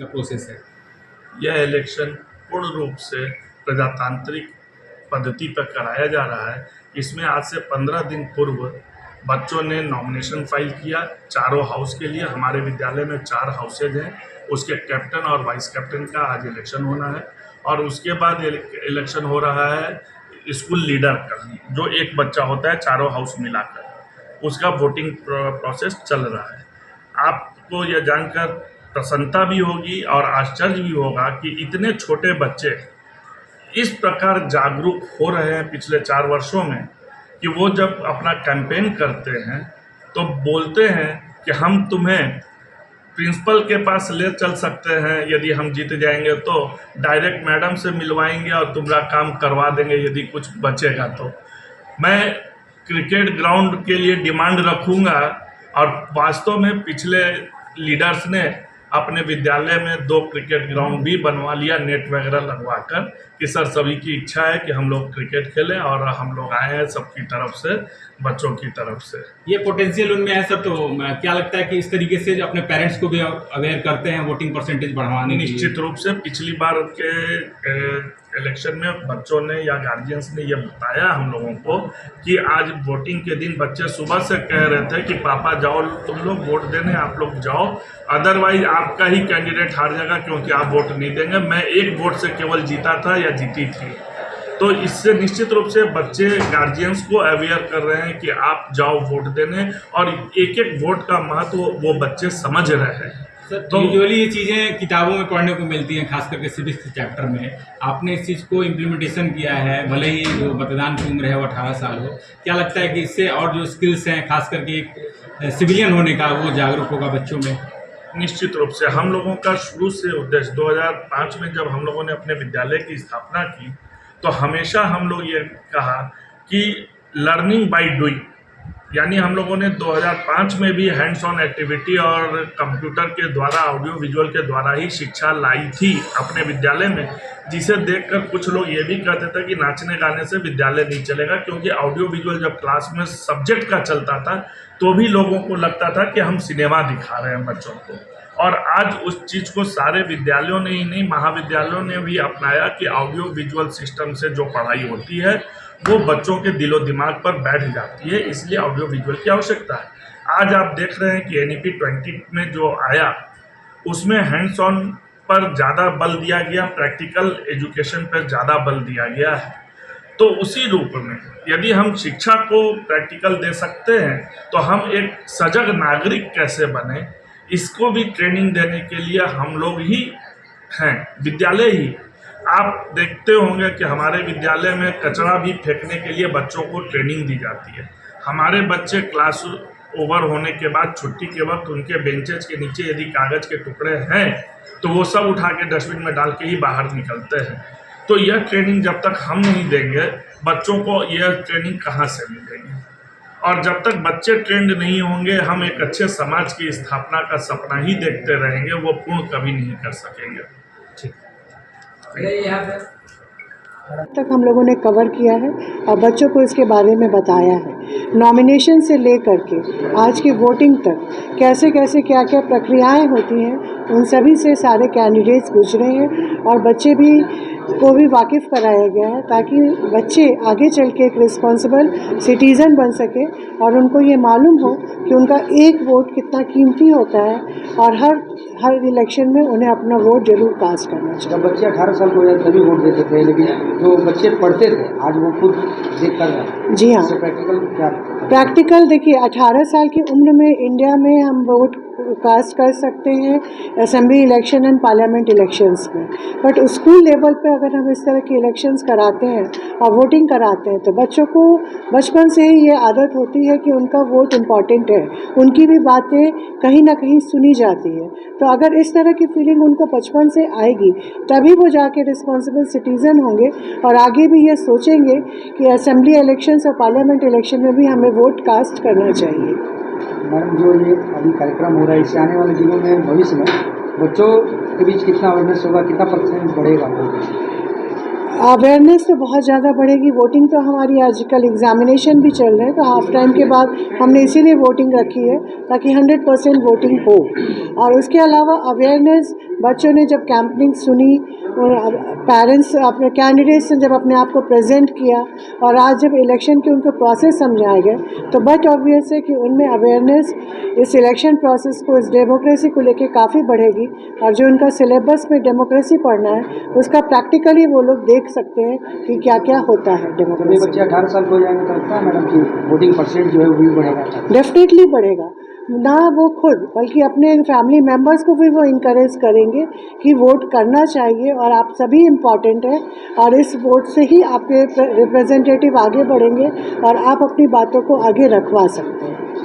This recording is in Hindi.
का प्रोसेस है? यह इलेक्शन पूर्ण रूप से प्रजातांत्रिक पद्धति पर कराया जा रहा है। इसमें आज से 15 दिन पूर्व बच्चों ने नॉमिनेशन फाइल किया चारों हाउस के लिए। हमारे विद्यालय में 4 हाउसेज हैं, उसके कैप्टन और वाइस कैप्टन का आज इलेक्शन होना है और उसके बाद इलेक्शन हो रहा है स्कूल लीडर का, जो एक बच्चा होता है चारों हाउस मिलाकर, उसका वोटिंग प्रोसेस चल रहा है। आपको यह जानकर प्रसन्नता भी होगी और आश्चर्य भी होगा कि इतने छोटे बच्चे इस प्रकार जागरूक हो रहे हैं पिछले 4 वर्षों में कि वो जब अपना कैंपेन करते हैं तो बोलते हैं कि हम तुम्हें प्रिंसिपल के पास ले चल सकते हैं, यदि हम जीत जाएंगे तो डायरेक्ट मैडम से मिलवाएंगे और तुम्हारा काम करवा देंगे यदि कुछ बचेगा तो। मैं क्रिकेट ग्राउंड के लिए डिमांड रखूंगा और वास्तव में पिछले लीडर्स ने अपने विद्यालय में 2 क्रिकेट ग्राउंड भी बनवा लिया नेट वगैरह लगवा कर कि सर सभी की इच्छा है कि हम लोग क्रिकेट खेलें और हम लोग आए हैं सबकी तरफ से, बच्चों की तरफ से। ये पोटेंशियल उनमें है सर, तो क्या लगता है कि इस तरीके से अपने पेरेंट्स को भी अवेयर करते हैं वोटिंग परसेंटेज बढ़ाने के लिए? निश्चित रूप से पिछली बार के इलेक्शन में बच्चों ने या गार्जियंस ने यह बताया हम लोगों को कि आज वोटिंग के दिन बच्चे सुबह से कह रहे थे कि पापा जाओ तुम लोग वोट देने, आप लोग जाओ, अदरवाइज आपका ही कैंडिडेट हार जाएगा क्योंकि आप वोट नहीं देंगे। मैं 1 वोट से केवल जीता था या जीती थी। तो इससे निश्चित रूप से बच्चे गार्जियंस को अवेयर कर रहे हैं कि आप जाओ वोट देने और एक एक वोट का महत्व वो बच्चे समझ रहे हैं। तो यूजुअली ये चीज़ें किताबों में पढ़ने को मिलती हैं, खास करके सिविक्स चैप्टर में। आपने इस चीज़ को इम्प्लीमेंटेशन किया है, भले ही जो मतदान की उम्र है वो 18 साल हो। क्या लगता है कि इससे और जो स्किल्स हैं खास करके एक सिविलियन होने का, वो जागरूक होगा बच्चों में? निश्चित रूप से हम लोगों का शुरू से उद्देश्य 2005 में जब हम लोगों ने अपने विद्यालय की स्थापना की तो हमेशा हम लोग ये कहा कि लर्निंग बाय डूइंग, यानी हम लोगों ने 2005 में भी हैंड्स ऑन एक्टिविटी और कंप्यूटर के द्वारा, ऑडियो विजुअल के द्वारा ही शिक्षा लाई थी अपने विद्यालय में, जिसे देखकर कुछ लोग ये भी कहते थे कि नाचने गाने से विद्यालय नहीं चलेगा, क्योंकि ऑडियो विजुअल जब क्लास में सब्जेक्ट का चलता था तो भी लोगों को लगता था कि हम सिनेमा दिखा रहे हैं बच्चों को। और आज उस चीज़ को सारे विद्यालयों ने ही नहीं, महाविद्यालयों ने भी अपनाया कि ऑडियो विजुअल सिस्टम से जो पढ़ाई होती है वो बच्चों के दिलो दिमाग पर बैठ जाती है, इसलिए ऑडियो विजुअल की आवश्यकता है। आज आप देख रहे हैं कि NEP 20 में जो आया उसमें हैंड्स ऑन पर ज़्यादा बल दिया गया, प्रैक्टिकल एजुकेशन पर ज़्यादा बल दिया गया है। तो उसी रूप में यदि हम शिक्षा को प्रैक्टिकल दे सकते हैं तो हम एक सजग नागरिक कैसे बने, इसको भी ट्रेनिंग देने के लिए हम लोग ही हैं, विद्यालय ही। आप देखते होंगे कि हमारे विद्यालय में कचरा भी फेंकने के लिए बच्चों को ट्रेनिंग दी जाती है। हमारे बच्चे क्लास ओवर होने के बाद छुट्टी के वक्त उनके बेंचेज के नीचे यदि कागज़ के टुकड़े हैं तो वो सब उठा के डस्टबिन में डाल के ही बाहर निकलते हैं। तो यह ट्रेनिंग जब तक हम नहीं देंगे बच्चों को, यह ट्रेनिंग कहाँ से मिलेगी? और जब तक बच्चे ट्रेंड नहीं होंगे, हम एक अच्छे समाज की स्थापना का सपना ही देखते रहेंगे, वो पूर्ण कभी नहीं कर सकेंगे। तक हम लोगों ने कवर किया है और बच्चों को इसके बारे में बताया है। नॉमिनेशन से लेकर के आज की वोटिंग तक कैसे कैसे क्या क्या प्रक्रियाएं होती हैं, उन सभी से सारे कैंडिडेट्स गुजरे हैं और बच्चे भी को भी वाकिफ़ कराया गया है ताकि बच्चे आगे चल के एक रिस्पॉन्सिबल सिटीज़न बन सके और उनको ये मालूम हो कि उनका एक वोट कितना कीमती होता है और हर इलेक्शन में उन्हें अपना वोट जरूर कास्ट करना चाहिए। जब बच्चे 18 साल को तभी वोट देते थे, लेकिन जो बच्चे पढ़ते थे आज वो खुद देख कर रहे हैं। जी हाँ, प्रैक्टिकल देखिए 18 साल की उम्र में इंडिया में हम वोट कास्ट कर सकते हैं assembly election and parliament elections में, बट स्कूल लेवल पे अगर हम इस तरह के इलेक्शंस कराते हैं और वोटिंग कराते हैं तो बच्चों को बचपन से ही ये आदत होती है कि उनका वोट इम्पॉर्टेंट है, उनकी भी बातें कहीं ना कहीं सुनी जाती है। तो अगर इस तरह की फीलिंग उनको बचपन से आएगी तभी वो जाके रिस्पॉन्सिबल सिटीज़न होंगे और आगे भी ये सोचेंगे कि असेंबली इलेक्शंस और पार्लियामेंट इलेक्शन में भी हमें वोट कास्ट करना चाहिए। मैडम, जो ये अभी कार्यक्रम हो रहा है इससे आने वाले दिनों में भविष्य में बच्चों के बीच कितना अवेयरनेस होगा, कितना % बढ़ेगा? अवेयरनेस तो बहुत ज़्यादा बढ़ेगी। वोटिंग तो हमारी आजकल एग्जामिनेशन भी चल रहे हैं, तो हाफ टाइम के बाद हमने इसीलिए वोटिंग रखी है ताकि 100% वोटिंग हो। और उसके अलावा अवेयरनेस, बच्चों ने जब कैंपिंग सुनी और पेरेंट्स अपने कैंडिडेट्स ने जब अपने आप को प्रेजेंट किया और आज जब इलेक्शन के उनको प्रोसेस समझाए गए, तो बट ऑब्वियस है कि उनमें अवेयरनेस इस इलेक्शन प्रोसेस को, इस डेमोक्रेसी को लेके काफ़ी बढ़ेगी। और जो उनका सिलेबस में डेमोक्रेसी पढ़ना है उसका प्रैक्टिकली वो लोग देख सकते हैं कि क्या क्या होता है अपने डेमोक्रेसी। बच्चे 18 साल को हो जाएंगे तो लगता है मैडम कि वोटिंग परसेंट जो है वो भी बढ़ेगा? डेफिनेटली बढ़ेगा। ना वो खुद बल्कि अपने फैमिली मेम्बर्स को भी वो इनकरेज करेंगे कि वोट करना चाहिए और आप सभी इम्पॉर्टेंट हैं और इस वोट से ही आपके रिप्रेजेंटेटिव आगे बढ़ेंगे और आप अपनी बातों को आगे रखवा सकते हैं।